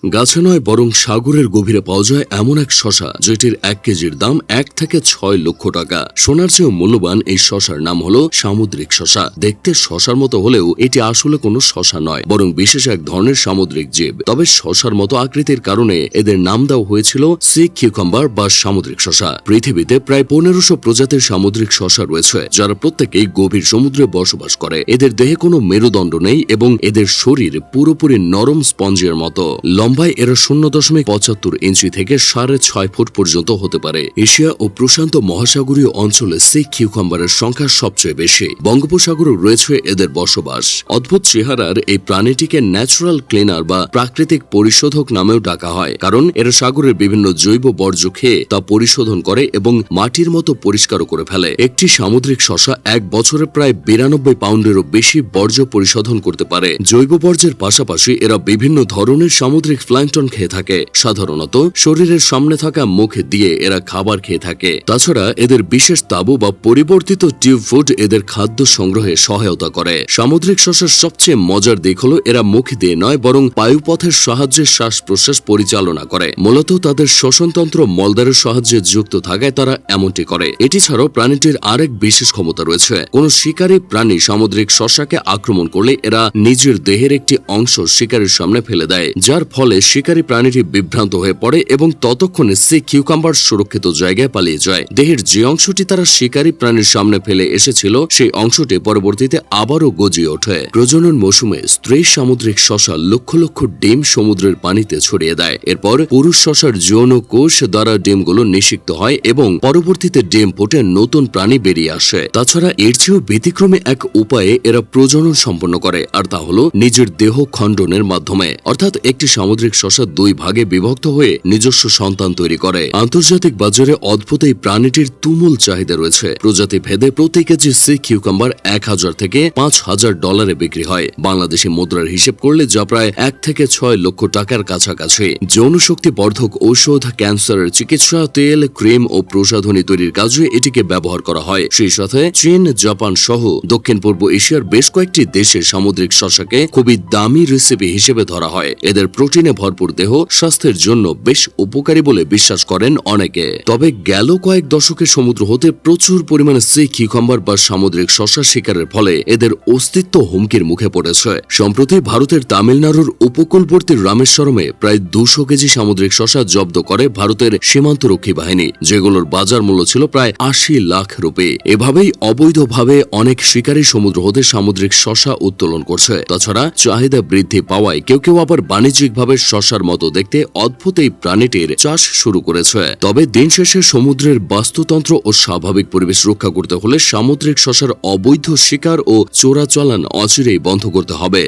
গাছে নয় বরং সাগরের গভীরে পাওয়া যায় এমন এক শশা যেটির 1 কেজির দাম 1 থেকে 6 লক্ষ টাকা। সোনার চেয়েও মূল্যবান এই শশার নাম হলো সামুদ্রিক শশা। দেখতে শশার মতো হলেও এটি আসলে কোনো শশা নয়, বরং বিশেষ এক ধরনের সামুদ্রিক জীব। তবে শশার মতো আকৃতির কারণে এদের নাম দেওয়া হয়েছিল সি কিউকাম্বার বা সামুদ্রিক শশা। পৃথিবীতে প্রায় 1500 প্রজাতির সামুদ্রিক শশা রয়েছে, যারা প্রত্যেকেই গভীর সমুদ্রে বসবাস করে। এদের দেহে কোনো মেরুদণ্ড নেই এবং এদের শরীর পুরোপুরি নরম স্পঞ্জের মতো। লম্বায় এরা 0.75 ইঞ্চি থেকে 6.5 ফুট পর্যন্ত হতে পারে। এশিয়া ও প্রশান্ত মহাসাগরীয় অঞ্চলে সি কিউকাম্বারের সংখ্যা সবচেয়ে বেশি। বঙ্গোপসাগরে রয়েছে এদের বসবাস। অদ্ভুত চেহারার এই প্রাণীটিকে ন্যাচারাল ক্লিনার বা প্রাকৃতিক পরিশোধক নামেও ডাকা হয়, কারণ এরা সাগরের বিভিন্ন জৈব বর্জ্য খেয়ে তা পরিশোধন করে এবং মাটির মতো পরিষ্কারও করে ফেলে। একটি সামুদ্রিক শশা 1 বছরে প্রায় 92 পাউন্ডেরও বেশি বর্জ্য পরিশোধন করতে পারে। জৈব বর্জ্যের পাশাপাশি এরা বিভিন্ন ধরনের সামুদ্রিক প্ল্যাঙ্কটন খেয়ে থাকে। সাধারণত শরীরের সামনে থাকা মুখ দিয়ে এরা খাবার খেয়ে থাকে। তাছাড়া এদের বিশেষ তাবু বা পরিবর্তিত টিউব ফুড এদের খাদ্য সংগ্রহে সহায়তা করে। সামুদ্রিক শশার সবচেয়ে মজার দিক হলো এরা মুখ দিয়ে নয় বরং বায়ুপথের সাহায্যে শ্বাস প্রশ্বাস পরিচালনা করে। মূলত তাদের শ্বসনতন্ত্র মলদ্বারের সাহায্যে যুক্ত থাকায় তারা এমনটি করে। এটি ছাড়াও প্রাণীটির আরেক বিশেষ ক্ষমতা রয়েছে। কোন শিকারী প্রাণী সামুদ্রিক শশাকে আক্রমণ করলে এরা নিজের দেহের একটি অংশ শিকারীর সামনে ফেলে দেয়, যার ফলে শিকারী প্রাণীটি বিভ্রান্ত হয়ে পড়ে এবং ততক্ষণে সি কিউকাম্বার সুরক্ষিত জায়গায় পালিয়ে যায়। দেহের যে অংশটি তারা শিকারী প্রাণীর সামনে ফেলে এসেছিল সেই অংশটি পরবর্তীতে আবারও গজিয়ে ওঠে। প্রজনন মৌসুমে স্ত্রী সামুদ্রিক শশা লক্ষ লক্ষ ডিম সমুদ্রের পানিতে ছড়িয়ে দেয়। এরপর পুরুষ শশার যৌন কোষ দ্বারা ডিমগুলো নিষিক্ত হয় এবং পরবর্তীতে ডিম ফুটে নতুন প্রাণী বেরিয়ে আসে। তাছাড়া এর চেয়েও ব্যতিক্রমী এক উপায়ে এরা প্রজনন সম্পন্ন করে, আর তা হলো নিজের দেহ খণ্ডনের মাধ্যমে। অর্থাৎ একটি সামুদ্রিক শশা 2 ভাগে বিভক্ত হয়ে নিজস্ব সন্তান তৈরি করে। আন্তর্জাতিক বাজারে অদ্ভুত এই প্রাণীটির তুমুল চাহিদা রয়েছে। প্রজাতি ভেদে প্রতি কেজি সি কিউকাম্বার 1000 থেকে $5000 বিক্রি হয়। বাংলাদেশি মুদ্রার হিসেব করলে যা প্রায় 1 থেকে 6 লক্ষ টাকার কাছাকাছি। যৌনশক্তি বর্ধক ঔষধ, ক্যান্সারের চিকিৎসা, তেল, ক্রিম ও প্রসাধনী তৈরির কাজে এটিকে ব্যবহার করা হয়। সেই সাথে চীন, জাপান সহ দক্ষিণ পূর্ব এশিয়ার বেশ কয়েকটি দেশে সামুদ্রিক শশাকে খুবই দামি রেসিপি হিসেবে ধরা হয়। এদের প্রোটিনে ভরপুর দেহ স্বাস্থ্যের জন্য বেশ উপকারী বলে বিশ্বাস করেন অনেকে। তবে গেল কয়েক দশকে সমুদ্র হতে প্রচুর পরিমাণে সি কিউকাম্বার বা সামুদ্রিক শশা শিকারের ফলে এদের অস্তিত্ব হুমকির মুখে পড়েছে। সম্প্রতি ভারতের তামিলনাড়ুর উপকূলবর্তী রামেশ্বরমে প্রায় 200 কেজি সামুদ্রিক শশা জব্দ করে ভারতের সীমান্তরক্ষী বাহিনী, যেগুলোর বাজার মূল্য ছিল প্রায় 80 লাখ রুপি। এভাবেই অবৈধভাবে অনেক শিকারী সমুদ্র হতে সামুদ্রিক শশা উত্তোলন করছে। তাছাড়া চাহিদা বৃদ্ধি পাওয়ায় কেউ কেউ আবার বাণিজ্যিকভাবে শশার মতো দেখতে অদ্ভুত এই প্রাণীটির চাষ শুরু করেছে। তবে দিন শেষে সমুদ্রের বাস্তুতন্ত্র ও স্বাভাবিক পরিবেশ রক্ষা করতে হলে সামুদ্রিক শশার অবৈধ শিকার ও চোরাচালান অচিরেই বন্ধ করতে হবে।